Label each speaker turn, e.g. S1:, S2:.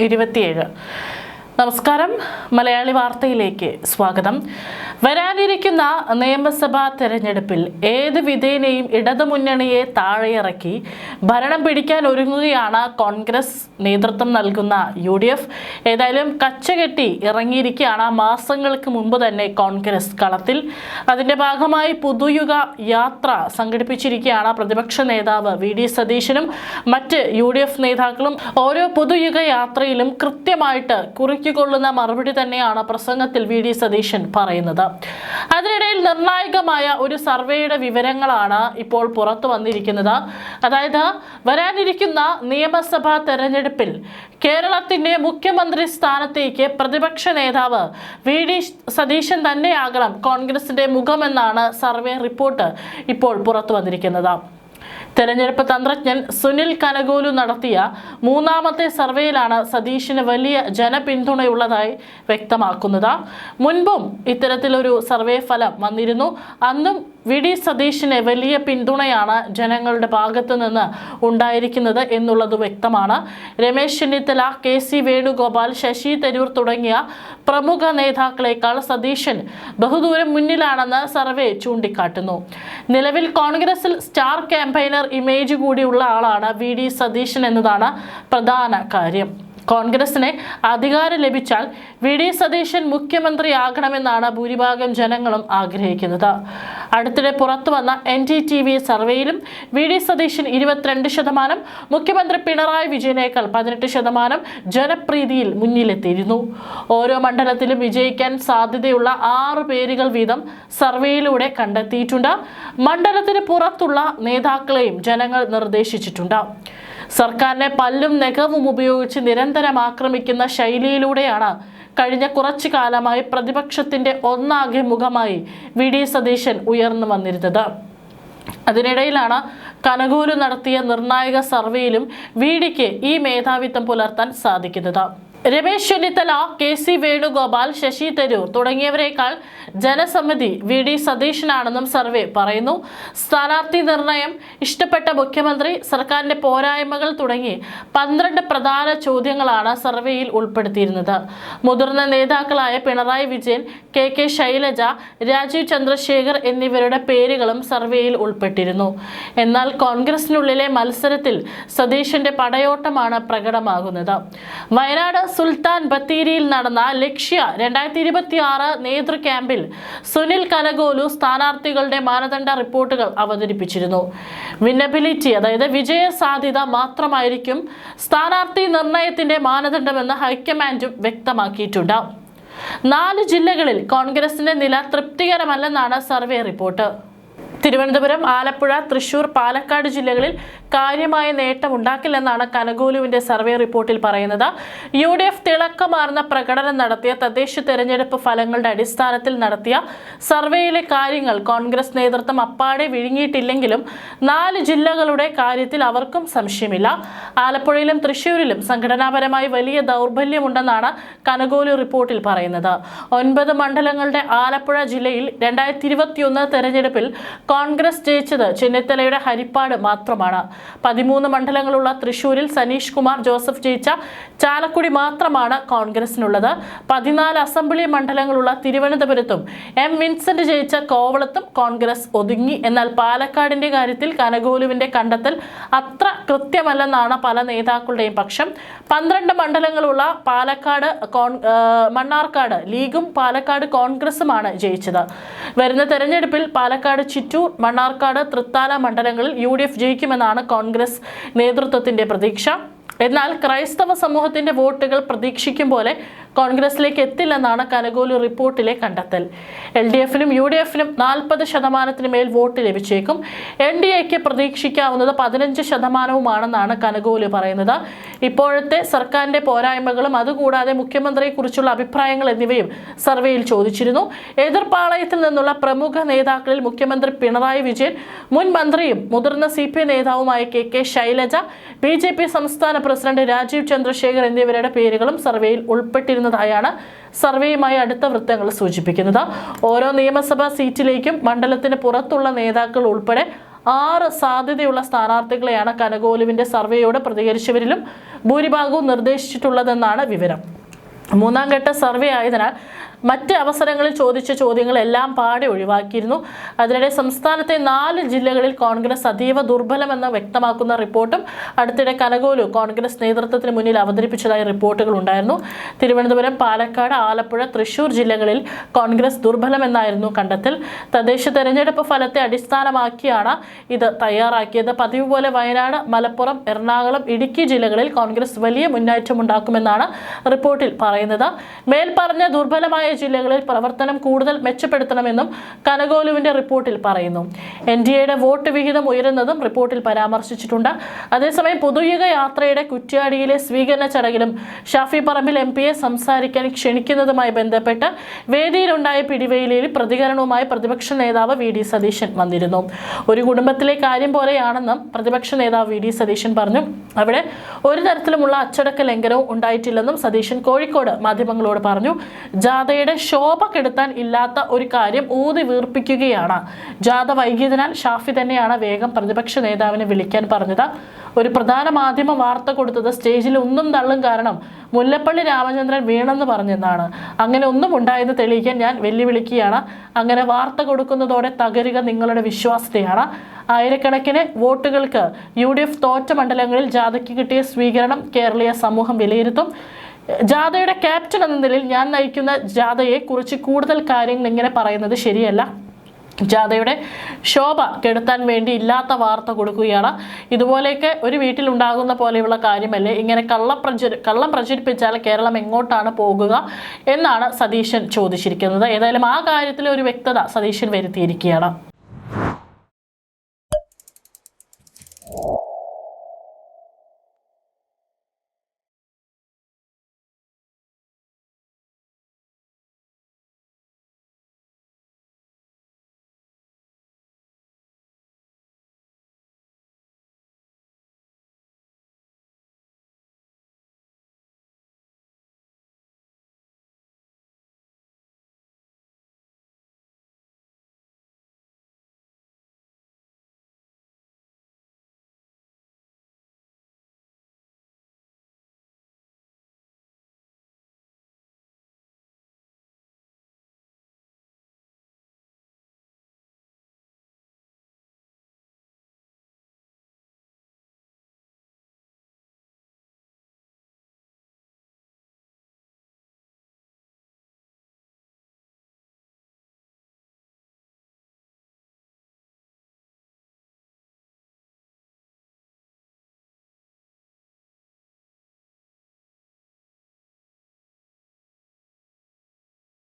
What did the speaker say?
S1: 27. നമസ്കാരം, മലയാളി വാർത്തയിലേക്ക് സ്വാഗതം. വരാനിരിക്കുന്ന നിയമസഭാ തെരഞ്ഞെടുപ്പിൽ ഏത് വിധേനയും ഇടതുമുന്നണിയെ താഴെയിറക്കി ഭരണം പിടിക്കാൻ ഒരുങ്ങുകയാണ് കോൺഗ്രസ് നേതൃത്വം നൽകുന്ന UDF. ഏതായാലും കച്ചകെട്ടി ഇറങ്ങിയിരിക്കുകയാണ് മാസങ്ങൾക്ക് മുമ്പ് തന്നെ കോൺഗ്രസ് കളത്തിൽ. അതിൻ്റെ ഭാഗമായി പുതുയുഗ യാത്ര സംഘടിപ്പിച്ചിരിക്കുകയാണ് പ്രതിപക്ഷ നേതാവ് VD സതീശനും മറ്റ് UDF നേതാക്കളും. ഓരോ പുതുയുഗ യാത്രയിലും കൃത്യമായിട്ട് കുറിക്കൊള്ളുന്ന മറുപടി തന്നെയാണ് പ്രസംഗത്തിൽ VD സതീശൻ പറയുന്നത്. അതിനിടയിൽ നിർണായകമായ ഒരു സർവേയുടെ വിവരങ്ങളാണ് ഇപ്പോൾ പുറത്തു വന്നിരിക്കുന്നത്. അതായത് വരാനിരിക്കുന്ന നിയമസഭാ തെരഞ്ഞെടുപ്പിൽ കേരളത്തിന്റെ മുഖ്യമന്ത്രി സ്ഥാനത്തേക്ക് പ്രതിപക്ഷ നേതാവ് VD സതീശൻ തന്നെയാകണം കോൺഗ്രസിന്റെ മുഖമെന്നാണ് സർവേ റിപ്പോർട്ട് ഇപ്പോൾ പുറത്തു വന്നിരിക്കുന്നത്. തെരഞ്ഞെടുപ്പ് തന്ത്രജ്ഞൻ സുനിൽ കനകോലു നടത്തിയ മൂന്നാമത്തെ സർവേയിലാണ് സതീശന് വലിയ ജനപിന്തുണയുള്ളതായി വ്യക്തമാക്കുന്നത്. മുൻപും ഇത്തരത്തിലൊരു സർവേ ഫലം വന്നിരുന്നു. അന്നും VD സതീശന് വലിയ പിന്തുണയാണ് ജനങ്ങളുടെ ഭാഗത്തു നിന്ന് ഉണ്ടായിരിക്കുന്നത് എന്നുള്ളത് വ്യക്തമാണ്. രമേശ് ചെന്നിത്തല, KC വേണുഗോപാൽ, ശശി തരൂർ തുടങ്ങിയ പ്രമുഖ നേതാക്കളെക്കാൾ സതീശൻ ബഹുദൂരം മുന്നിലാണെന്ന് സർവേ ചൂണ്ടിക്കാട്ടുന്നു. നിലവിൽ കോൺഗ്രസിൽ സ്റ്റാർ ക്യാമ്പയിനർ ഇമേജ് കൂടിയുള്ള ആളാണ് VD സതീശൻ എന്നതാണ് പ്രധാന കാര്യം. കോൺഗ്രസിന് അധികാരം ലഭിച്ചാൽ VD സതീശൻ മുഖ്യമന്ത്രിയാകണമെന്നാണ് ഭൂരിഭാഗം ജനങ്ങളും ആഗ്രഹിക്കുന്നത്. അടുത്തിടെ പുറത്തു വന്ന NDTV സർവേയിലും VD സതീശൻ 22%, മുഖ്യമന്ത്രി പിണറായി വിജയനേക്കാൾ 18% ജനപ്രീതിയിൽ മുന്നിലെത്തിയിരുന്നു. ഓരോ മണ്ഡലത്തിലും വിജയിക്കാൻ സാധ്യതയുള്ള 6 പേരുകൾ വീതം സർവേയിലൂടെ കണ്ടെത്തിയിട്ടുണ്ട്. മണ്ഡലത്തിന് പുറത്തുള്ള നേതാക്കളെയും ജനങ്ങൾ നിർദ്ദേശിച്ചിട്ടുണ്ട്. സർക്കാരിനെ പല്ലും നെഖവും ഉപയോഗിച്ച് നിരന്തരം ആക്രമിക്കുന്ന ശൈലിയിലൂടെയാണ് കഴിഞ്ഞ കുറച്ചു കാലമായി പ്രതിപക്ഷത്തിന്റെ ഒന്നാകെ മുഖമായി VD സതീശൻ ഉയർന്നു വന്നിരുന്നത്. അതിനിടയിലാണ് കനകോലു നടത്തിയ നിർണായക സർവേയിലും VDക്ക് ഈ മേധാവിത്വം പുലർത്താൻ സാധിക്കുന്നത്. രമേശ് ചെന്നിത്തല, KC വേണുഗോപാൽ, ശശി തരൂർ തുടങ്ങിയവരെക്കാൾ ജനസമ്മതി VD സതീശനാണെന്നും സർവേ പറയുന്നു. സ്ഥാനാർത്ഥി നിർണയം, ഇഷ്ടപ്പെട്ട മുഖ്യമന്ത്രി, സർക്കാരിന്റെ പോരായ്മകൾ തുടങ്ങി 12 പ്രധാന ചോദ്യങ്ങളാണ് സർവേയിൽ ഉൾപ്പെടുത്തിയിരുന്നത്. മുതിർന്ന നേതാക്കളായ പിണറായി വിജയൻ, KK ശൈലജ, രാജീവ് ചന്ദ്രശേഖർ എന്നിവരുടെ പേരുകളും സർവേയിൽ ഉൾപ്പെട്ടിരുന്നു. എന്നാൽ കോൺഗ്രസിനുള്ളിലെ മത്സരത്തിൽ സതീശന്റെ പടയോട്ടമാണ് പ്രകടമാകുന്നത്. വയനാട് സുൽത്താൻ ബത്തേരിയിൽ നടന്ന ലക്ഷ്യ 2026 നേതൃ ക്യാമ്പിൽ സുനിൽ കനകോലു സ്ഥാനാർത്ഥികളുടെ മാനദണ്ഡ റിപ്പോർട്ടുകൾ അവതരിപ്പിച്ചിരുന്നു. വിന്നബിലിറ്റി, അതായത് വിജയ സാധ്യത മാത്രമായിരിക്കും സ്ഥാനാർത്ഥി നിർണയത്തിന്റെ മാനദണ്ഡമെന്ന് ഹൈക്കമാൻഡും വ്യക്തമാക്കിയിട്ടുണ്ട്. 4 ജില്ലകളിൽ കോൺഗ്രസിന്റെ നില തൃപ്തികരമല്ലെന്നാണ് സർവേ റിപ്പോർട്ട്. തിരുവനന്തപുരം, ആലപ്പുഴ, തൃശൂർ, പാലക്കാട് ജില്ലകളിൽ കാര്യമായ നേട്ടമുണ്ടാക്കില്ലെന്നാണ് കനകോലുവിന്റെ സർവേ റിപ്പോർട്ടിൽ പറയുന്നത്. UDF തിളക്കമാർന്ന പ്രകടനം നടത്തിയ തദ്ദേശ തെരഞ്ഞെടുപ്പ് ഫലങ്ങളുടെ അടിസ്ഥാനത്തിൽ നടത്തിയ സർവേയിലെ കാര്യങ്ങൾ കോൺഗ്രസ് നേതൃത്വം അപ്പാടെ വിഴുങ്ങിയിട്ടില്ലെങ്കിലും 4 ജില്ലകളുടെ കാര്യത്തിൽ അവർക്കും സംശയമില്ല. ആലപ്പുഴയിലും തൃശൂരിലും സംഘടനാപരമായി വലിയ ദൗർബല്യമുണ്ടെന്നാണ് കനകോലു റിപ്പോർട്ടിൽ പറയുന്നത്. 9 മണ്ഡലങ്ങളുടെ ആലപ്പുഴ ജില്ലയിൽ 2021 തെരഞ്ഞെടുപ്പിൽ കോൺഗ്രസ് ജയിച്ചത് ചെന്നിത്തലയുടെ ഹരിപ്പാട് മാത്രമാണ്. 13 മണ്ഡലങ്ങളുള്ള തൃശൂരിൽ സനീഷ് കുമാർ ജോസഫ് ജയിച്ച ചാലക്കുടി മാത്രമാണ് കോൺഗ്രസിനുള്ളത്. 14 അസംബ്ലി മണ്ഡലങ്ങളുള്ള തിരുവനന്തപുരത്തും M വിൻസെന്റ് ജയിച്ച കോവളത്തും കോൺഗ്രസ് ഒതുങ്ങി. എന്നാൽ പാലക്കാടിന്റെ കാര്യത്തിൽ കനകോലുവിന്റെ കണ്ടെത്തൽ അത്ര കൃത്യമല്ലെന്നാണ് പല നേതാക്കളുടെയും പക്ഷം. 12 മണ്ഡലങ്ങളുള്ള പാലക്കാട് മണ്ണാർക്കാട് ലീഗും പാലക്കാട് കോൺഗ്രസുമാണ് ജയിച്ചത്. വരുന്ന തെരഞ്ഞെടുപ്പിൽ പാലക്കാട്, ചിറ്റൂർ, മണ്ണാർക്കാട്, തൃത്താല മണ്ഡലങ്ങളിൽ UDF ജയിക്കുമെന്നാണ് കോൺഗ്രസ് നേതൃത്വത്തിന്റെ പ്രതീക്ഷ. എന്നാൽ ക്രൈസ്തവ സമൂഹത്തിന്റെ വോട്ടുകൾ പ്രതീക്ഷിക്കും പോലെ കോൺഗ്രസിലേക്ക് എത്തില്ലെന്നാണ് കനകോലു റിപ്പോർട്ടിലെ കണ്ടെത്തൽ. LDFനും UDFനും 40% മേൽ വോട്ട് ലഭിച്ചേക്കും. NDAക്ക് പ്രതീക്ഷിക്കാവുന്നത് 15%-വുമാണെന്നാണ് കനകോലു പറയുന്നത്. ഇപ്പോഴത്തെ സർക്കാരിന്റെ പോരായ്മകളും അതുകൂടാതെ മുഖ്യമന്ത്രിയെക്കുറിച്ചുള്ള അഭിപ്രായങ്ങൾ എന്നിവയും സർവേയിൽ ചോദിച്ചിരുന്നു. എതിർപ്പാളയത്തിൽ നിന്നുള്ള പ്രമുഖ നേതാക്കളിൽ മുഖ്യമന്ത്രി പിണറായി വിജയൻ, മുൻ മന്ത്രിയും മുതിർന്ന CPI നേതാവുമായ KK ശൈലജ, BJP സംസ്ഥാന പ്രസിഡന്റ് രാജീവ് ചന്ദ്രശേഖർ എന്നിവരുടെ പേരുകളും സർവേയിൽ ഉൾപ്പെട്ടിരുന്നതായാണ് സർവേയുമായി അടുത്ത വൃത്തങ്ങൾ സൂചിപ്പിക്കുന്നത്. ഓരോ നിയമസഭാ സീറ്റിലേക്കും മണ്ഡലത്തിന് പുറത്തുള്ള നേതാക്കൾ ഉൾപ്പെടെ 6 സാധ്യതയുള്ള സ്ഥാനാർത്ഥികളെയാണ് കനകോലുവിന്റെ സർവേയോട് പ്രതികരിച്ചവരിലും ഭൂരിഭാഗവും നിർദ്ദേശിച്ചിട്ടുള്ളതെന്നാണ് വിവരം. 3ാം ഘട്ട സർവേ ആയതിനാൽ മറ്റ് അവസരങ്ങളിൽ ചോദിച്ച ചോദ്യങ്ങളെല്ലാം പാടെ ഒഴിവാക്കിയിരുന്നു. അതിനിടെ സംസ്ഥാനത്തെ 4 ജില്ലകളിൽ കോൺഗ്രസ് അതീവ ദുർബലമെന്ന് വ്യക്തമാക്കുന്ന റിപ്പോർട്ടും അടുത്തിടെ കനകോലു കോൺഗ്രസ് നേതൃത്വത്തിന് മുന്നിൽ അവതരിപ്പിച്ചതായി റിപ്പോർട്ടുകൾ ഉണ്ടായിരുന്നു. തിരുവനന്തപുരം, പാലക്കാട്, ആലപ്പുഴ, തൃശൂർ ജില്ലകളിൽ കോൺഗ്രസ് ദുർബലമെന്നായിരുന്നു കണ്ടെത്തൽ. തദ്ദേശ തെരഞ്ഞെടുപ്പ് ഫലത്തെ അടിസ്ഥാനമാക്കിയാണ് ഇത് തയ്യാറാക്കിയത്. പതിവ് പോലെ വയനാട്, മലപ്പുറം, എറണാകുളം, ഇടുക്കി ജില്ലകളിൽ കോൺഗ്രസ് വലിയ മുന്നേറ്റമുണ്ടാക്കുമെന്നാണ് റിപ്പോർട്ടിൽ പറയുന്നത്. മേൽപ്പറഞ്ഞ ദുർബലമായ ജില്ലകളിൽ പ്രവർത്തനം കൂടുതൽ മെച്ചപ്പെടുത്തണമെന്നും കനകോലുവിന്റെ റിപ്പോർട്ടിൽ പറയുന്നു. NDAയുടെ വോട്ട് വിഹിതം ഉയരുന്നതും റിപ്പോർട്ടിൽ പരാമർശിച്ചിട്ടുണ്ട്. അതേസമയം പൊതുയുഗ യാത്രയുടെ കുറ്റ്യാടിയിലെ സ്വീകരണ ചടങ്ങിലും ഷാഫി പറമ്പിൽ MP സംസാരിക്കാൻ ക്ഷണിക്കുന്നതുമായി ബന്ധപ്പെട്ട് വേദിയിലുണ്ടായ പിടിവലിയിൽ പ്രതികരണവുമായി പ്രതിപക്ഷ നേതാവ് VD സതീശൻ വന്നിരുന്നു. ഒരു കുടുംബത്തിലെ കാര്യം പോലെയാണെന്നും പ്രതിപക്ഷ നേതാവ് VD സതീശൻ പറഞ്ഞു. അവിടെ ഒരു തരത്തിലുമുള്ള അച്ചടക്ക ലംഘനവും ഉണ്ടായിട്ടില്ലെന്നും സതീശൻ കോഴിക്കോട് മാധ്യമങ്ങളോട് പറഞ്ഞു. ജാഥയുടെ ശോഭ കെടുത്താൻ ഇല്ലാത്ത ഒരു കാര്യം ഊതി വീർപ്പിക്കുകയാണ്. ജാഥ വൈകിയതിനാൽ ഷാഫി തന്നെയാണ് വേഗം പ്രതിപക്ഷ നേതാവിനെ വിളിക്കാൻ പറഞ്ഞത്. ഒരു പ്രധാന മാധ്യമ വാർത്ത കൊടുത്തത് സ്റ്റേജിൽ ഒന്നും തള്ളും കാരണം മുല്ലപ്പള്ളി രാമചന്ദ്രൻ വീണെന്ന് പറഞ്ഞെന്നാണ്. അങ്ങനെ ഒന്നും ഉണ്ടായെന്ന് തെളിയിക്കാൻ ഞാൻ വെല്ലുവിളിക്കുകയാണ്. അങ്ങനെ വാർത്ത കൊടുക്കുന്നതോടെ തകരുക നിങ്ങളുടെ വിശ്വാസ്യതയാണ്. ആയിരക്കണക്കിന് വോട്ടുകൾക്ക് UDF തോറ്റ മണ്ഡലങ്ങളിൽ ജാഥയ്ക്ക് കിട്ടിയ സ്വീകരണം കേരളീയ സമൂഹം വിലയിരുത്തും. ജാഥയുടെ ക്യാപ്റ്റൻ എന്ന നിലയിൽ ഞാൻ നയിക്കുന്ന ജാഥയെ കുറിച്ച് കൂടുതൽ കാര്യങ്ങൾ ഇങ്ങനെ പറയുന്നത് ശരിയല്ല. ജാഥയുടെ ശോഭ കെടുത്താൻ വേണ്ടി ഇല്ലാത്ത വാർത്ത കൊടുക്കുകയാണ്. ഇതുപോലെയൊക്കെ ഒരു വീട്ടിലുണ്ടാകുന്ന പോലെയുള്ള കാര്യമല്ലേ? ഇങ്ങനെ കള്ളം പ്രചരിപ്പിച്ചാൽ കേരളം എങ്ങോട്ടാണ് പോകുക എന്നാണ് സതീശൻ ചോദിച്ചിരിക്കുന്നത്. ഏതായാലും ആ കാര്യത്തിൽ ഒരു വ്യക്തത സതീശൻ വരുത്തിയിരിക്കുകയാണ്.